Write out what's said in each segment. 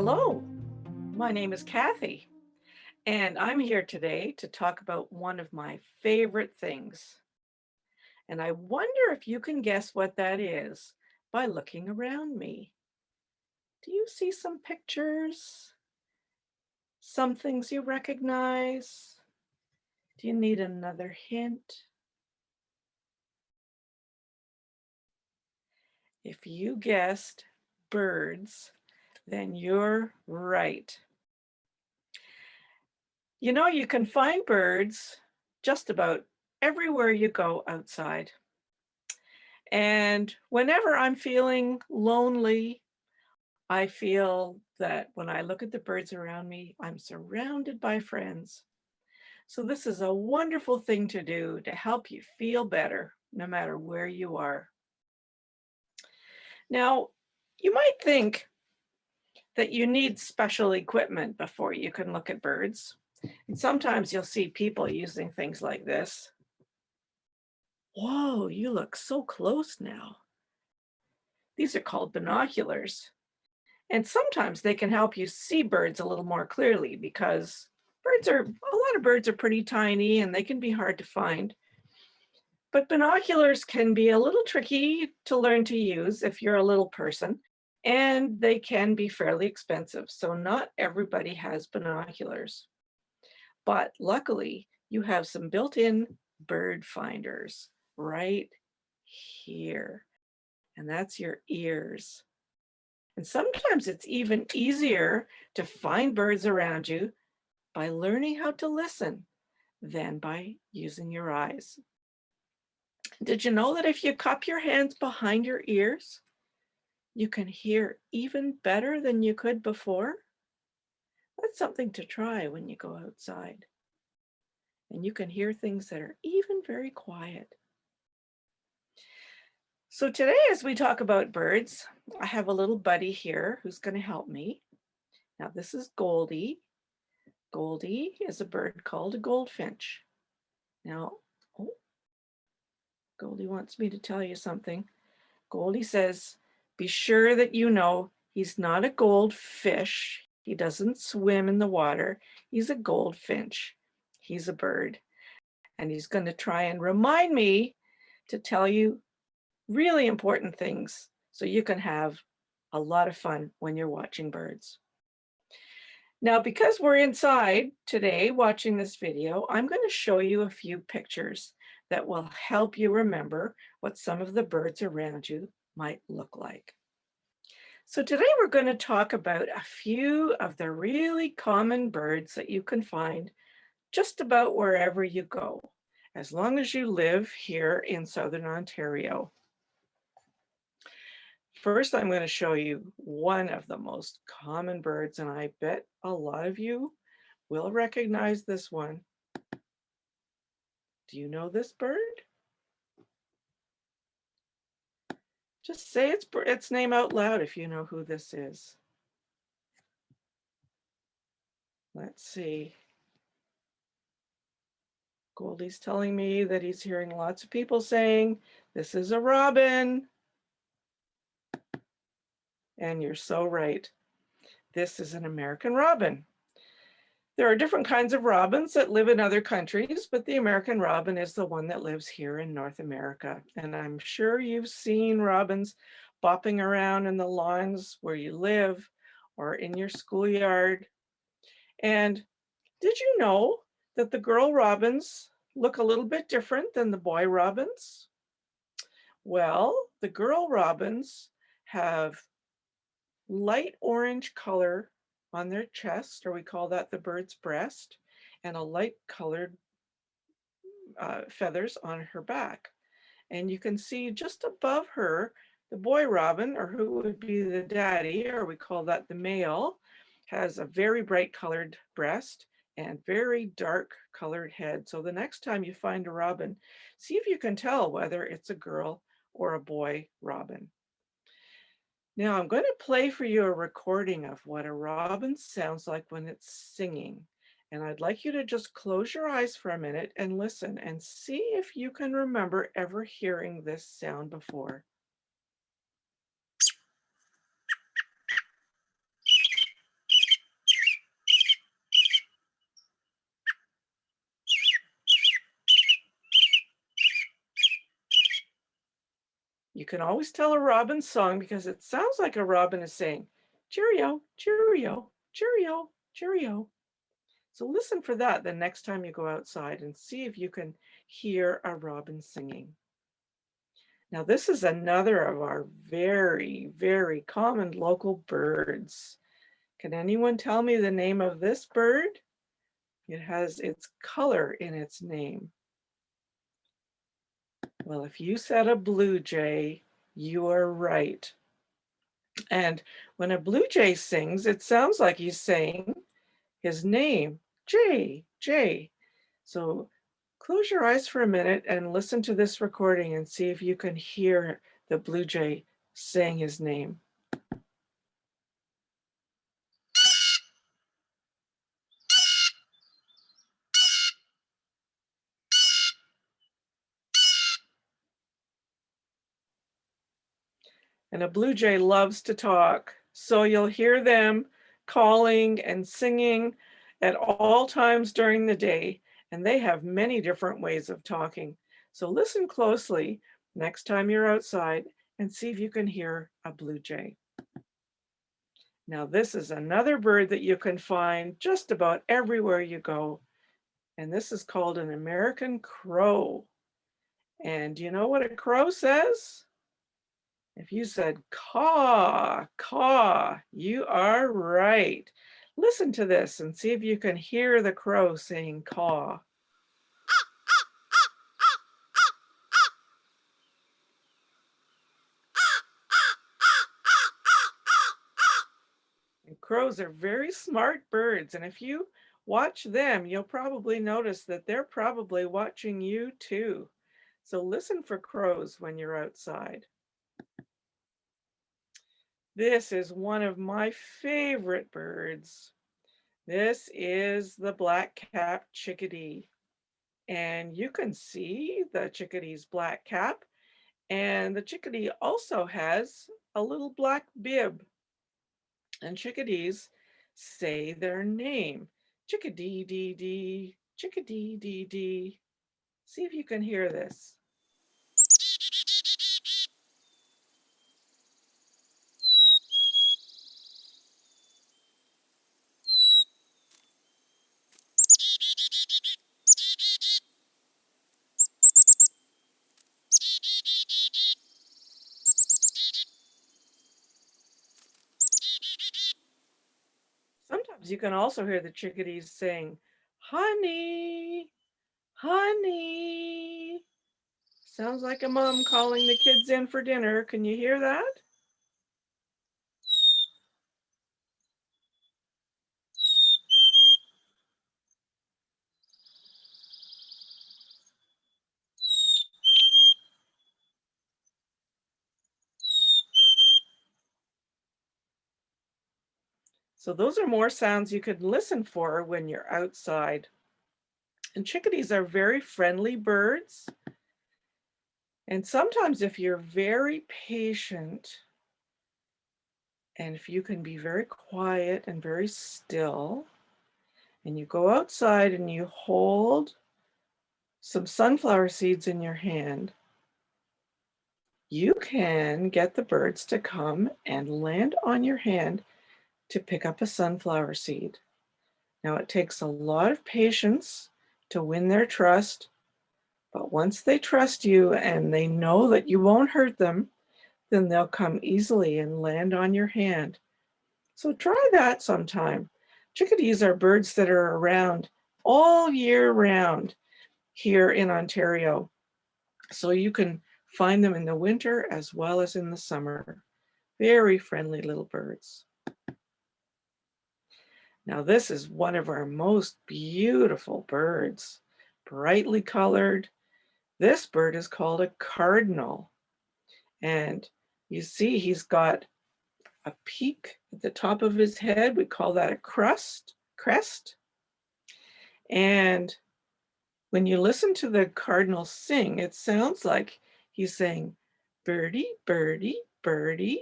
Hello, my name is Cathy, and I'm here today to talk about one of my favorite things. And I wonder if you can guess what that is by looking around me. Do you see some pictures? Some things you recognize? Do you need another hint? If you guessed birds, then you're right. You know, you can find birds just about everywhere you go outside. And whenever I'm feeling lonely, I feel that when I look at the birds around me, I'm surrounded by friends. So this is a wonderful thing to do to help you feel better, no matter where you are. Now, you might think that you need special equipment before you can look at birds. And sometimes you'll see people using things like this. Whoa, you look so close now. These are called binoculars. And sometimes they can help you see birds a little more clearly because a lot of birds are pretty tiny and they can be hard to find. But binoculars can be a little tricky to learn to use if you're a little person, and they can be fairly expensive. So not everybody has binoculars. But luckily, you have some built-in bird finders right here. And that's your ears. And sometimes it's even easier to find birds around you by learning how to listen than by using your eyes. Did you know that if you cup your hands behind your ears, you can hear even better than you could before? That's something to try when you go outside. And you can hear things that are even very quiet. So today, as we talk about birds, I have a little buddy here who's going to help me. Now, this is Goldie. Goldie is a bird called a goldfinch. Now, oh, Goldie wants me to tell you something. Goldie says, be sure that you know he's not a goldfish. He doesn't swim in the water. He's a goldfinch. He's a bird. And he's going to try and remind me to tell you really important things so you can have a lot of fun when you're watching birds. Now, because we're inside today watching this video, I'm going to show you a few pictures that will help you remember what some of the birds around you might look like. So today we're going to talk about a few of the really common birds that you can find just about wherever you go, as long as you live here in Southern Ontario. First, I'm going to show you one of the most common birds, and I bet a lot of you will recognize this one. Do you know this bird? Just say its name out loud if you know who this is. Let's see. Goldie's telling me that he's hearing lots of people saying, this is a robin. And you're so right. This is an American robin. There are different kinds of robins that live in other countries, but the American robin is the one that lives here in North America. And I'm sure you've seen robins bopping around in the lawns where you live or in your schoolyard. And did you know that the girl robins look a little bit different than the boy robins? Well, the girl robins have light orange color on their chest, or we call that the bird's breast, and a light colored feathers on her back. And you can see just above her, the boy robin, or who would be the daddy, or we call that the male, has a very bright colored breast and very dark colored head. So the next time you find a robin, see if you can tell whether it's a girl or a boy robin. Now I'm going to play for you a recording of what a robin sounds like when it's singing. And I'd like you to just close your eyes for a minute and listen and see if you can remember ever hearing this sound before. You can always tell a robin's song because it sounds like a robin is saying, cheerio, cheerio, cheerio, cheerio. So listen for that the next time you go outside and see if you can hear a robin singing. Now, this is another of our very, very common local birds. Can anyone tell me the name of this bird? It has its color in its name. Well, if you said a blue jay, you are right. And when a blue jay sings, it sounds like he's saying his name, Jay, Jay. So close your eyes for a minute and listen to this recording and see if you can hear the blue jay saying his name. And a blue jay loves to talk, so you'll hear them calling and singing at all times during the day, and they have many different ways of talking. So listen closely next time you're outside and see if you can hear a blue jay. Now, this is another bird that you can find just about everywhere you go, and this is called an American crow. And do you know what a crow says? If you said caw, caw, you are right. Listen to this and see if you can hear the crow saying caw. And crows are very smart birds, and if you watch them, you'll probably notice that they're probably watching you too. So listen for crows when you're outside. This is one of my favorite birds. This is the black-capped chickadee. And you can see the chickadee's black cap, and the chickadee also has a little black bib. And chickadees say their name, chickadee dee dee, chickadee dee dee. See if you can hear this. Sometimes you can also hear the chickadees saying, honey, honey. Sounds like a mom calling the kids in for dinner. Can you hear that? So those are more sounds you could listen for when you're outside. And chickadees are very friendly birds. And sometimes if you're very patient, and if you can be very quiet and very still, and you go outside and you hold some sunflower seeds in your hand, you can get the birds to come and land on your hand to pick up a sunflower seed. Now, it takes a lot of patience to win their trust, but once they trust you and they know that you won't hurt them, then they'll come easily and land on your hand. So try that sometime. Chickadees are birds that are around all year round here in Ontario. So you can find them in the winter as well as in the summer. Very friendly little birds. Now, this is one of our most beautiful birds, brightly colored. This bird is called a cardinal. And you see he's got a peak at the top of his head. We call that a crest. And when you listen to the cardinal sing, it sounds like he's saying, birdie, birdie, birdie.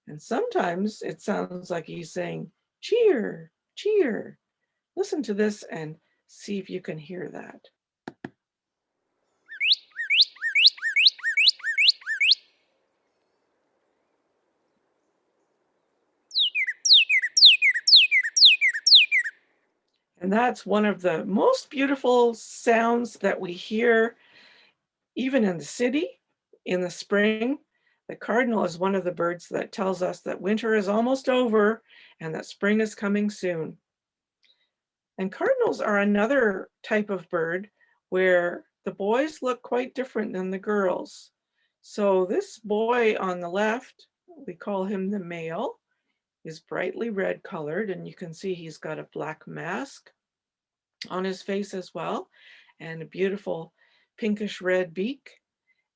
And sometimes it sounds like he's saying, cheer, cheer. Listen to this and see if you can hear that. And that's one of the most beautiful sounds that we hear even in the city in the spring. The cardinal is one of the birds that tells us that winter is almost over and that spring is coming soon. And cardinals are another type of bird where the boys look quite different than the girls. So this boy on the left, we call him the male, is brightly red colored, and you can see he's got a black mask on his face as well, and a beautiful pinkish red beak.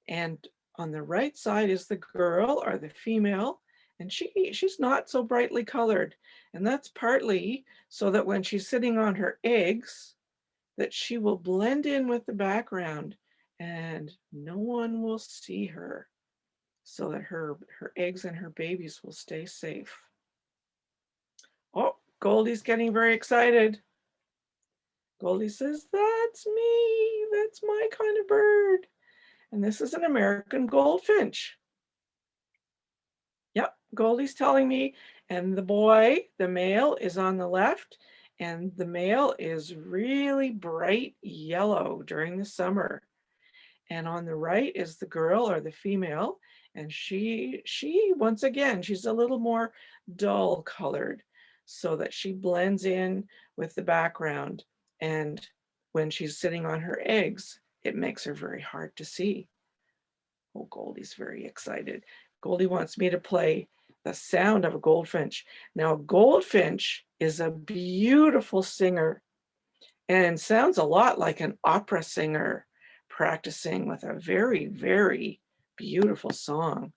And on the right side is the girl or the female, and she's not so brightly colored. And that's partly so that when she's sitting on her eggs, that she will blend in with the background and no one will see her, so that her eggs and her babies will stay safe. Oh, Goldie's getting very excited. Goldie says, "That's me, that's my kind of bird." And this is an American goldfinch. Yep, Goldie's telling me, and the boy, the male, is on the left, and the male is really bright yellow during the summer. And on the right is the girl or the female, and she once again, she's a little more dull colored so that she blends in with the background. And when she's sitting on her eggs, it makes her very hard to see. Oh, Goldie's very excited. Goldie wants me to play the sound of a goldfinch. Now, a goldfinch is a beautiful singer and sounds a lot like an opera singer practicing with a very, very beautiful song.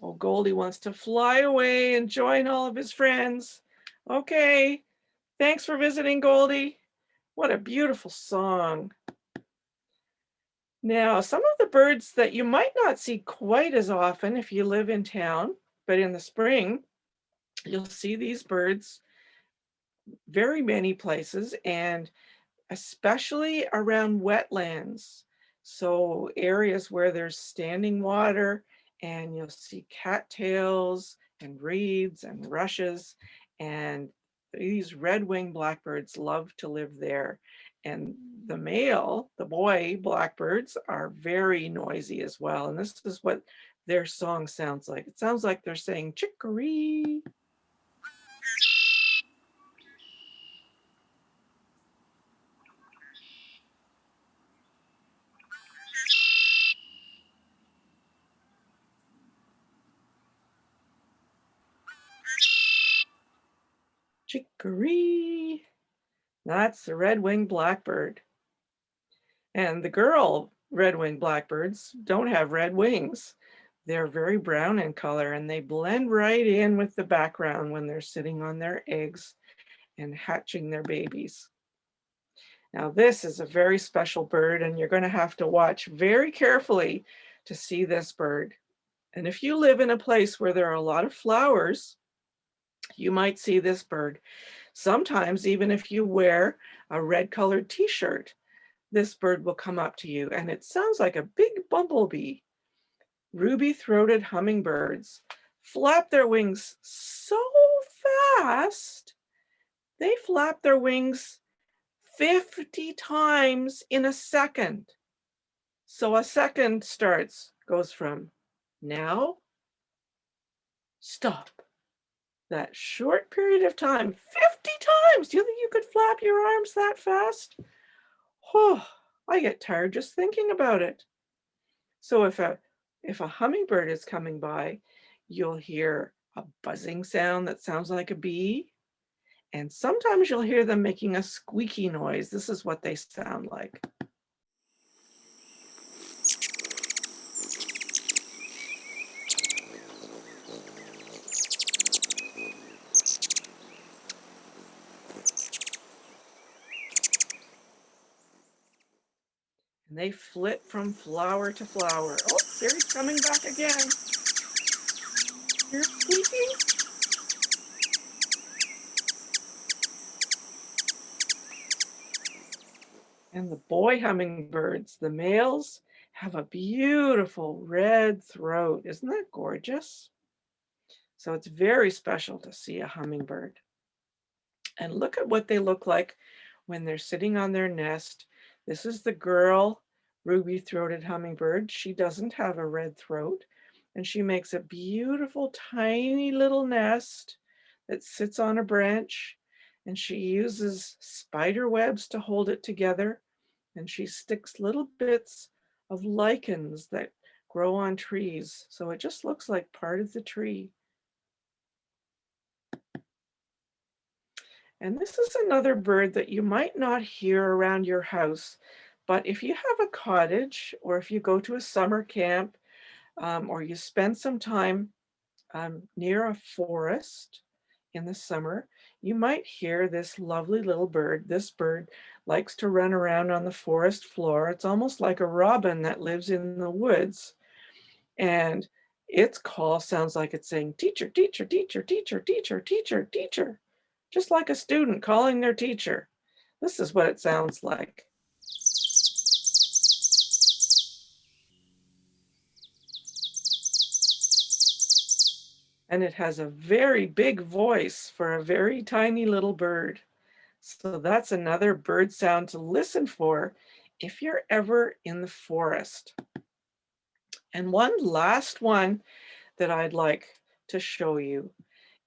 Oh, Goldie wants to fly away and join all of his friends. Okay, thanks for visiting, Goldie. What a beautiful song. Now, some of the birds that you might not see quite as often if you live in town, but in the spring, you'll see these birds very many places, and especially around wetlands. So areas where there's standing water, and you'll see cattails and reeds and rushes, and these red-winged blackbirds love to live there. And the male, the boy blackbirds, are very noisy as well. And this is what their song sounds like. It sounds like they're saying chicory. Chicory. That's the red-winged blackbird. And the girl red-winged blackbirds don't have red wings. They're very brown in color, and they blend right in with the background when they're sitting on their eggs and hatching their babies. Now, this is a very special bird, and you're going to have to watch very carefully to see this bird. And if you live in a place where there are a lot of flowers, you might see this bird. Sometimes, even if you wear a red-colored t-shirt, this bird will come up to you, and it sounds like a big bumblebee. Ruby-throated hummingbirds flap their wings so fast, they flap their wings 50 times in a second. So a second goes from now, stop. That short period of time, 50 times. Do you think you could flap your arms that fast? Oh, I get tired just thinking about it. So if a hummingbird is coming by, you'll hear a buzzing sound that sounds like a bee. And sometimes you'll hear them making a squeaky noise. This is what they sound like. and they flit from flower to flower. Oh, there he's coming back again. You're squeaking. And the boy hummingbirds, the males, have a beautiful red throat. Isn't that gorgeous? So it's very special to see a hummingbird. And look at what they look like when they're sitting on their nest. This is the girl ruby-throated hummingbird. She doesn't have a red throat, and she makes a beautiful tiny little nest that sits on a branch, and she uses spider webs to hold it together, and she sticks little bits of lichens that grow on trees, so it just looks like part of the tree. And this is another bird that you might not hear around your house, but if you have a cottage or if you go to a summer camp or you spend some time near a forest in the summer, you might hear this lovely little bird. This bird likes to run around on the forest floor. It's almost like a robin that lives in the woods. And its call sounds like it's saying, teacher, teacher, teacher, teacher, teacher, teacher, teacher, just like a student calling their teacher. This is what it sounds like. And it has a very big voice for a very tiny little bird. So that's another bird sound to listen for if you're ever in the forest. And one last one that I'd like to show you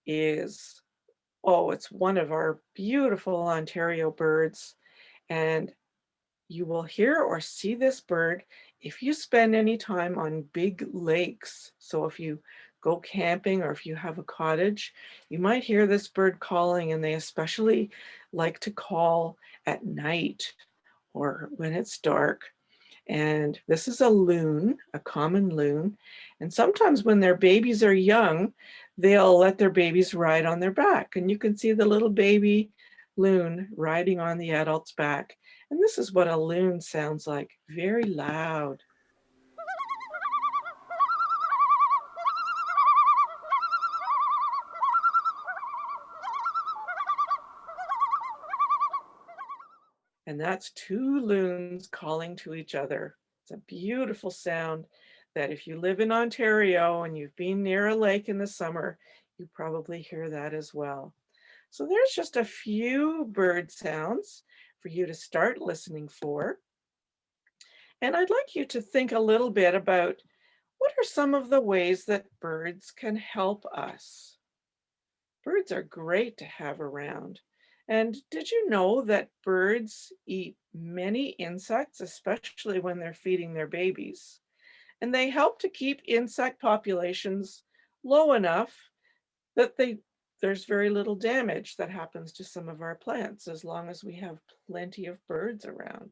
is, oh, it's one of our beautiful Ontario birds. And you will hear or see this bird if you spend any time on big lakes. So if you go camping or if you have a cottage, you might hear this bird calling, and they especially like to call at night or when it's dark. And this is a loon, a common loon. And sometimes when their babies are young, they'll let their babies ride on their back. And you can see the little baby loon riding on the adult's back. And this is what a loon sounds like, very loud. And that's two loons calling to each other. It's a beautiful sound that if you live in Ontario and you've been near a lake in the summer, you probably hear that as well. So there's just a few bird sounds for you to start listening for. And I'd like you to think a little bit about what are some of the ways that birds can help us? Birds are great to have around. And did you know that birds eat many insects, especially when they're feeding their babies? And they help to keep insect populations low enough that there's very little damage that happens to some of our plants as long as we have plenty of birds around.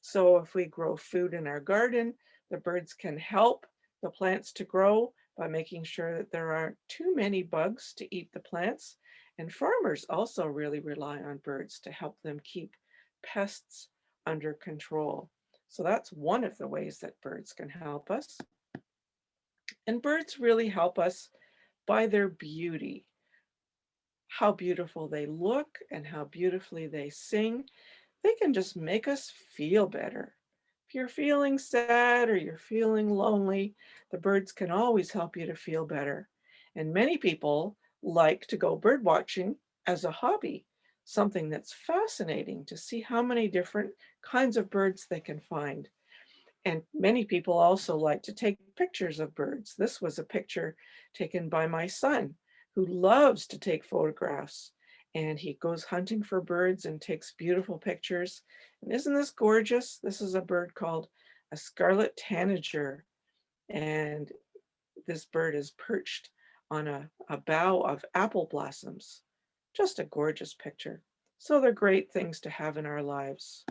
So if we grow food in our garden, the birds can help the plants to grow by making sure that there aren't too many bugs to eat the plants. And farmers also really rely on birds to help them keep pests under control. So that's one of the ways that birds can help us. And birds really help us by their beauty, how beautiful they look and how beautifully they sing. They can just make us feel better. If you're feeling sad or you're feeling lonely, the birds can always help you to feel better. And many people like to go bird watching as a hobby, something that's fascinating to see how many different kinds of birds they can find. And many people also like to take pictures of birds. This was a picture taken by my son, who loves to take photographs. And he goes hunting for birds and takes beautiful pictures. And isn't this gorgeous? This is a bird called a scarlet tanager. And this bird is perched on a bough of apple blossoms. Just a gorgeous picture. So they're great things to have in our lives.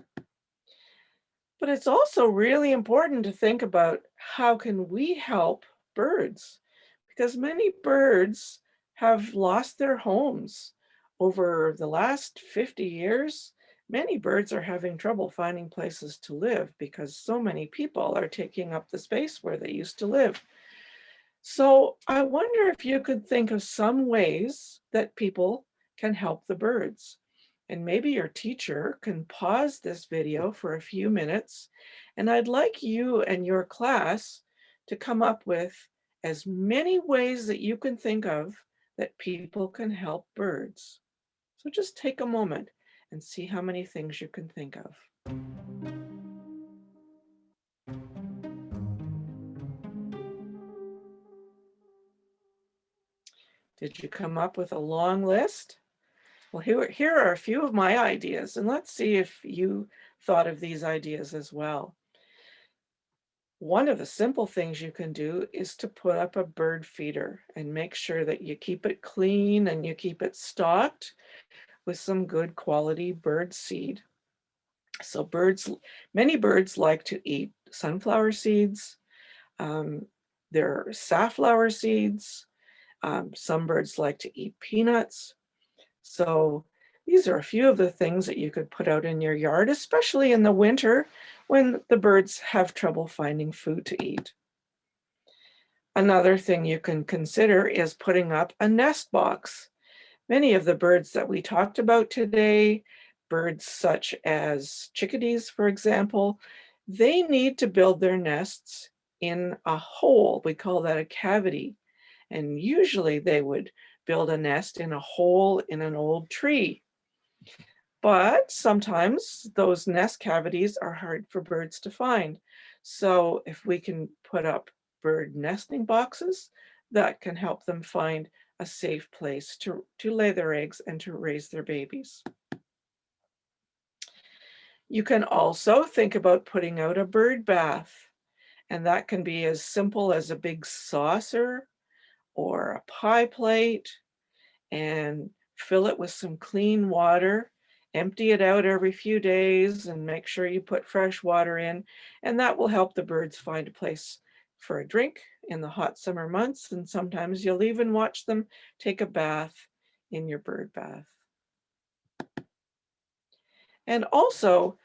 But it's also really important to think about how can we help birds, because many birds have lost their homes over the last 50 years. Many birds are having trouble finding places to live because so many people are taking up the space where they used to live. So I wonder if you could think of some ways that people can help the birds. And maybe your teacher can pause this video for a few minutes. And I'd like you and your class to come up with as many ways that you can think of that people can help birds. So just take a moment and see how many things you can think of. Did you come up with a long list? Well, here are a few of my ideas, and let's see if you thought of these ideas as well. One of the simple things you can do is to put up a bird feeder and make sure that you keep it clean and you keep it stocked with some good quality bird seed. So many birds like to eat sunflower seeds, um, there are safflower seeds, some birds like to eat peanuts. So these are a few of the things that you could put out in your yard, especially in the winter when the birds have trouble finding food to eat. Another thing you can consider is putting up a nest box. Many of the birds that we talked about today, birds such as chickadees, for example, they need to build their nests in a hole. We call that a cavity. And usually they would build a nest in a hole in an old tree. But sometimes those nest cavities are hard for birds to find. So if we can put up bird nesting boxes, that can help them find a safe place to lay their eggs and to raise their babies. You can also think about putting out a bird bath, and that can be as simple as a big saucer or a pie plate, and fill it with some clean water. Empty it out every few days and make sure you put fresh water in, and that will help the birds find a place for a drink in the hot summer months. And sometimes you'll even watch them take a bath in your bird bath. And also,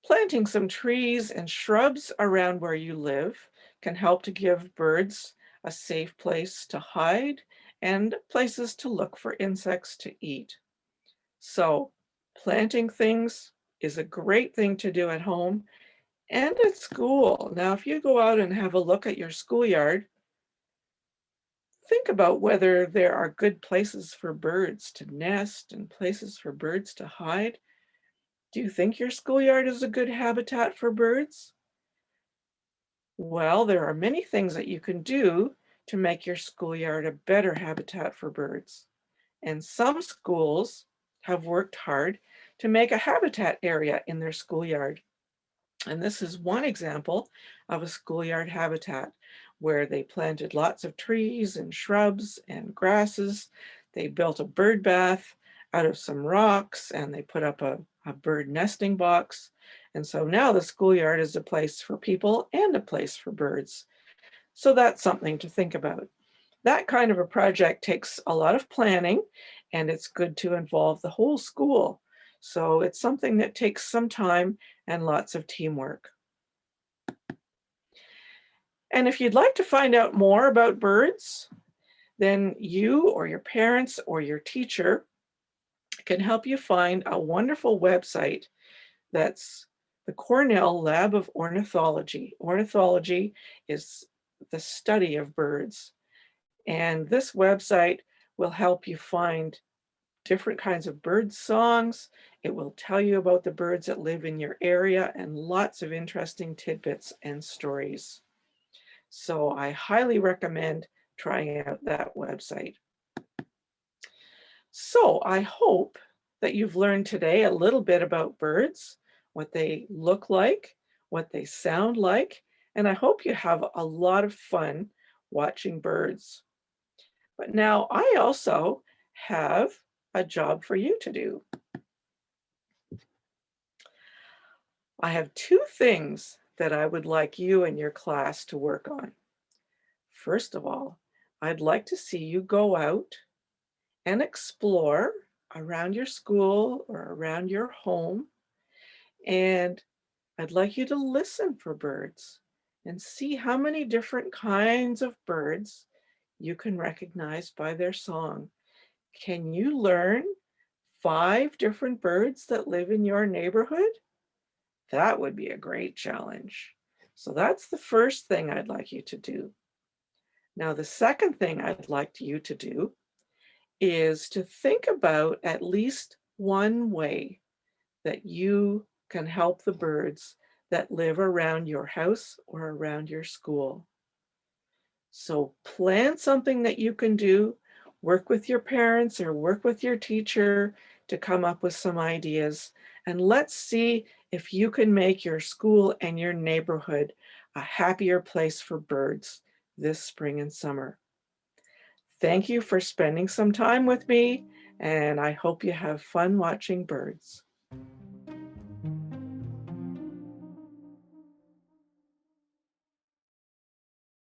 planting some trees and shrubs around where you live can help to give birds a safe place to hide and places to look for insects to eat. So planting things is a great thing to do at home and at school. Now, if you go out and have a look at your schoolyard, think about whether there are good places for birds to nest and places for birds to hide. Do you think your schoolyard is a good habitat for birds? Well, there are many things that you can do to make your schoolyard a better habitat for birds. And some schools have worked hard to make a habitat area in their schoolyard. And this is one example of a schoolyard habitat where they planted lots of trees and shrubs and grasses. They built a bird bath out of some rocks and they put up a bird nesting box. And so now the schoolyard is a place for people and a place for birds. So that's something to think about. That kind of a project takes a lot of planning and it's good to involve the whole school. So it's something that takes some time and lots of teamwork. And if you'd like to find out more about birds, then you or your parents or your teacher can help you find a wonderful website that's the Cornell Lab of Ornithology. Ornithology is the study of birds. And this website will help you find different kinds of bird songs. It will tell you about the birds that live in your area and lots of interesting tidbits and stories. So I highly recommend trying out that website. So I hope that you've learned today a little bit about birds, what they look like, what they sound like, and I hope you have a lot of fun watching birds. But now I also have a job for you to do. I have two things that I would like you and your class to work on. First of all, I'd like to see you go out and explore around your school or around your home, and I'd like you to listen for birds and see how many different kinds of birds you can recognize by their song. Can you learn 5 different birds that live in your neighborhood? That would be a great challenge. So that's the first thing I'd like you to do. Now, the second thing I'd like you to do is to think about at least one way that you can help the birds that live around your house or around your school. So plan something that you can do, work with your parents or work with your teacher to come up with some ideas. And let's see if you can make your school and your neighborhood a happier place for birds this spring and summer. Thank you for spending some time with me, and I hope you have fun watching birds.